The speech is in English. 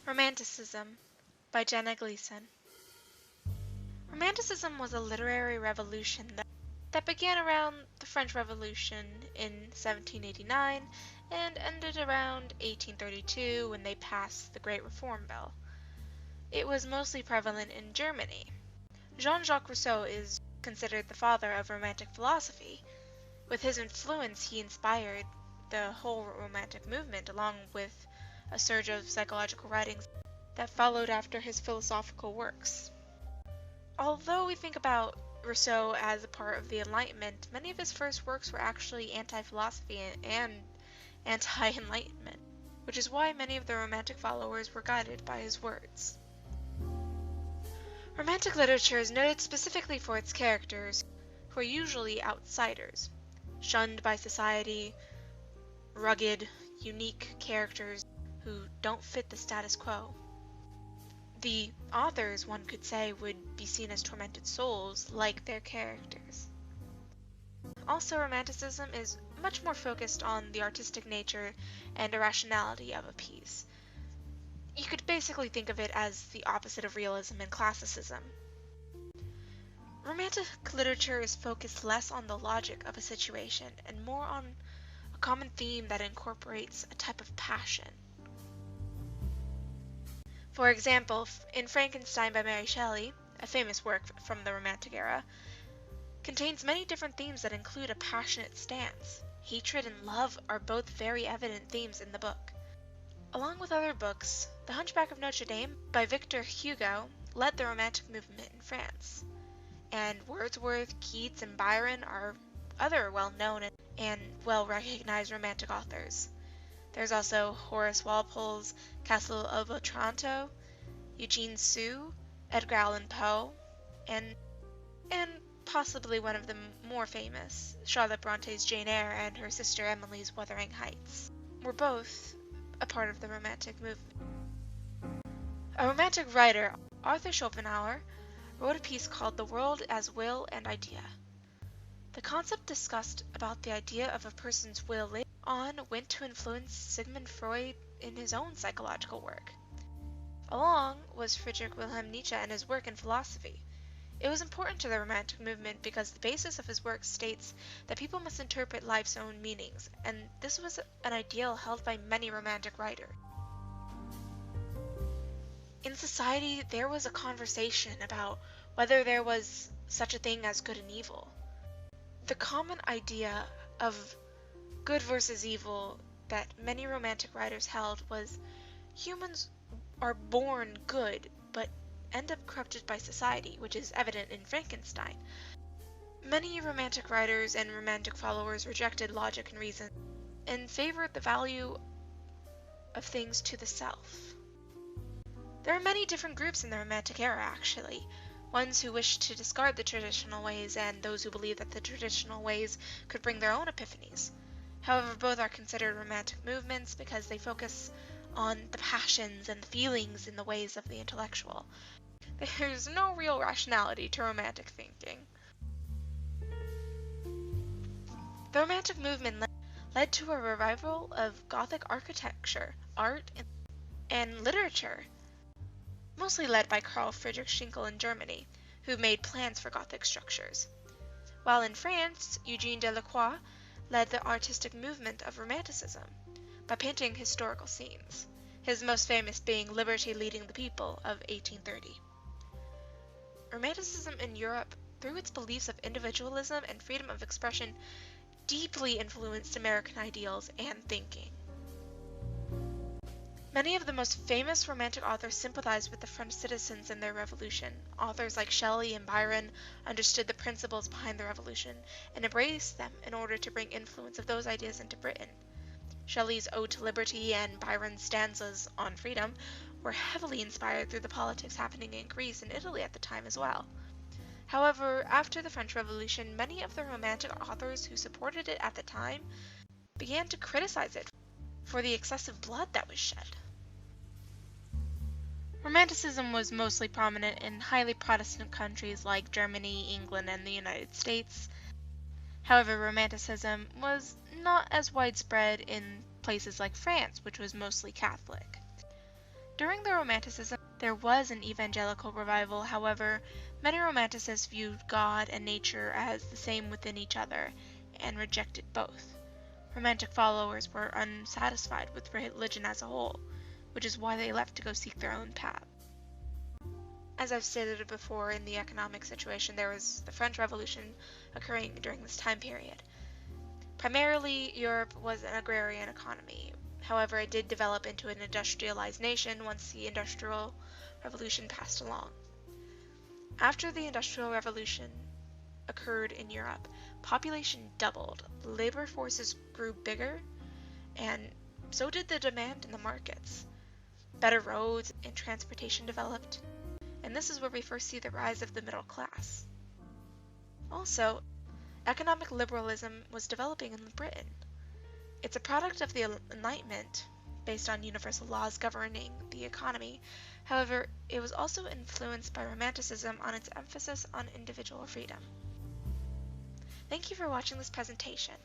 Romanticism by Jenna Gleeson. Romanticism was a literary revolution that began around the French Revolution in 1789 and ended around 1832 when they passed the Great Reform Bill. It was mostly prevalent in Germany. Jean-Jacques Rousseau is considered the father of Romantic philosophy. With his influence, he inspired the whole Romantic movement, along with a surge of psychological writings that followed after his philosophical works. Although we think about Rousseau as a part of the Enlightenment, many of his first works were actually anti-philosophy and anti-Enlightenment, which is why many of the Romantic followers were guided by his words. Romantic literature is noted specifically for its characters, who are usually outsiders, shunned by society, rugged, unique characters who don't fit the status quo. The authors, one could say, would be seen as tormented souls, like their characters. Also, Romanticism is much more focused on the artistic nature and irrationality of a piece. You could basically think of it as the opposite of realism and classicism. Romantic literature is focused less on the logic of a situation and more on a common theme that incorporates a type of passion. For example, in Frankenstein by Mary Shelley, a famous work from the Romantic era, contains many different themes that include a passionate stance. Hatred and love are both very evident themes in the book. Along with other books, The Hunchback of Notre Dame by Victor Hugo led the Romantic movement in France, and Wordsworth, Keats, and Byron are other well-known and well-recognized Romantic authors. There's also Horace Walpole's Castle of Otranto, Eugene Sue, Edgar Allan Poe, and possibly one of the more famous, Charlotte Bronte's Jane Eyre and her sister Emily's Wuthering Heights, were both a part of the Romantic movement. A Romantic writer, Arthur Schopenhauer, wrote a piece called The World as Will and Idea. The concept discussed about the idea of a person's will later on went to influence Sigmund Freud in his own psychological work. Along was Friedrich Wilhelm Nietzsche and his work in philosophy. It was important to the Romantic movement because the basis of his work states that people must interpret life's own meanings, and this was an ideal held by many Romantic writers. In society, there was a conversation about whether there was such a thing as good and evil. The common idea of good versus evil that many Romantic writers held was humans are born good, but end up corrupted by society, which is evident in Frankenstein. Many Romantic writers and Romantic followers rejected logic and reason and favored the value of things to the self. There are many different groups in the Romantic era, actually. Ones who wished to discard the traditional ways and those who believed that the traditional ways could bring their own epiphanies. However, both are considered Romantic movements because they focus on the passions and the feelings in the ways of the intellectual. There's no real rationality to Romantic thinking. The Romantic movement led to a revival of Gothic architecture, art, and literature, mostly led by Carl Friedrich Schinkel in Germany, who made plans for Gothic structures. While in France, Eugène Delacroix led the artistic movement of Romanticism by painting historical scenes, his most famous being Liberty Leading the People of 1830. Romanticism in Europe, through its beliefs of individualism and freedom of expression, deeply influenced American ideals and thinking. Many of the most famous Romantic authors sympathized with the French citizens in their revolution. Authors like Shelley and Byron understood the principles behind the revolution and embraced them in order to bring influence of those ideas into Britain. Shelley's Ode to Liberty and Byron's stanzas on freedom were heavily inspired through the politics happening in Greece and Italy at the time as well. However, after the French Revolution, many of the Romantic authors who supported it at the time began to criticize it for the excessive blood that was shed. Romanticism was mostly prominent in highly Protestant countries like Germany, England, and the United States. However, Romanticism was not as widespread in places like France, which was mostly Catholic. During the Romanticism, there was an evangelical revival. However, many Romanticists viewed God and nature as the same within each other and rejected both. Romantic followers were unsatisfied with religion as a whole, which is why they left to go seek their own path. As I've stated before, in the economic situation, there was the French Revolution occurring during this time period. Primarily, Europe was an agrarian economy. However, it did develop into an industrialized nation once the Industrial Revolution passed along. After the Industrial Revolution occurred in Europe, population doubled, labor forces grew bigger, and so did the demand in the markets. Better roads and transportation developed, and this is where we first see the rise of the middle class. Also, economic liberalism was developing in Britain. It's a product of the Enlightenment, based on universal laws governing the economy. However, it was also influenced by Romanticism on its emphasis on individual freedom. Thank you for watching this presentation.